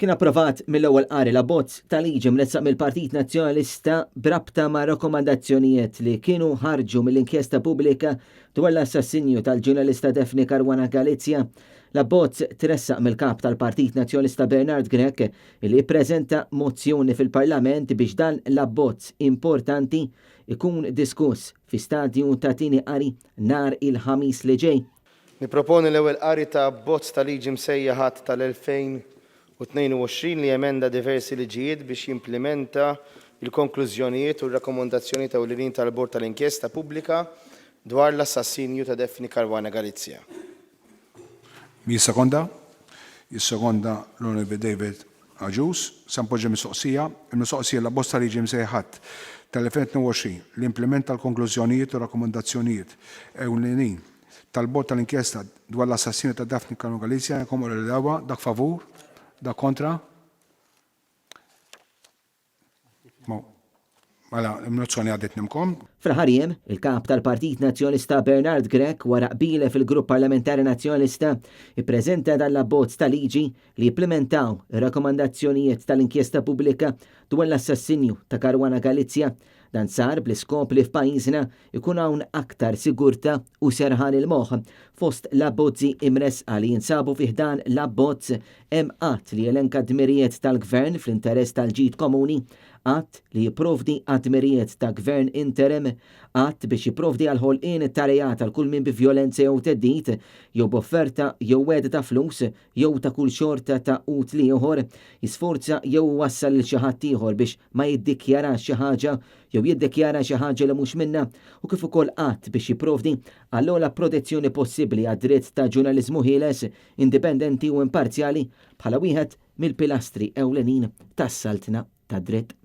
Kien approvat mill-ewwel qari l-abbozz ta' liġi mressaq mill-Partit Nazzjonalista brabta ma' rakkomandazzjonijiet li kienu ħarġu mill-inkjesta pubblika dwar l-assassinju tal-ġurnalista Daphne Caruana Galizia. L-abbozz tressaq mill-kap tal-Partit Nazzjonalista Bernard Grech li ppreżenta mozzjoni fil-Parlament biex dan l-abbozz importanti ikun diskuss fi stadju ta' tieni qari nhar il-ħamis li ġej. Niproponi l-ewwel qari ta' abbozz ta' liġi msejjaħat tal-2022 li emenda diversi liġijiet biex jimplementa il-konklużjonijiet u r-rakkomandazzjonijiet ewlenin tal-Bord tal-Inkjesta Pubblika dwar l-assassinju ta' Daphne Caruana Galizia. Mi sekonda? Is-sekonda l-Onorevole David Aġus, sampoġġa mistoqsija, il-mistoqsija l-abbozz ta' liġi msejjaħat tal-2022 li implementa l-konklużjonijiet u rakkomandazzjonijiet ewlenin tal-Bord tal-Inkjesta dwar l-assassinju ta' Daphne Caruana Galizia jkomu l-dawa dak favur, dak kontra. Mela, l-mozzjoni għadet nimkom. Fl-ħarjem, il-kap tal-Partit Nazzjonalista Bernard Grech wara qbile fil-Grupp Parlamentari Nazzjonalista ippreżenta dan l-abbozz ta' liġi li jimplementaw ir-rakkomandazzjonijiet tal-inkjesta pubblika dwar l-assassinju ta' Caruana Galizia. Dan sar bl-iskop li f'pajjiżna ikun hawn aktar sigurta u serħan il-moħħ. Fost l-abbozzi imresqa li jinsabu fih dan l-abbozz hemm qatt li jelenka dmirijiet tal-Gvern fl-interess tal-ġid komuni, qatt li jipprovdi għad-dmirijiet ta' Gvern interim, qatt biex jipprovdi għal ħolqien it-tarejat għal kull min bi vjolenza jew teddid, jew b'offerta jew weda ta' flus, jew ta' kull xorta ta' utli ieħor, jisforza jew wassal lil xi ħadd ieħor biex ma jiddikjara xi ħaġa jew jiddikjara xi ħaġa li mhux minnha u kif ukoll qatt biex jipprovdi għall-ogħla protezzjoni possibbli għad-dritt ta' ġurnaliżmu ħieles, indipendenti u imparzjali bħala wieħed mill-pilastri ewlenin tas-saltna tad-dritt.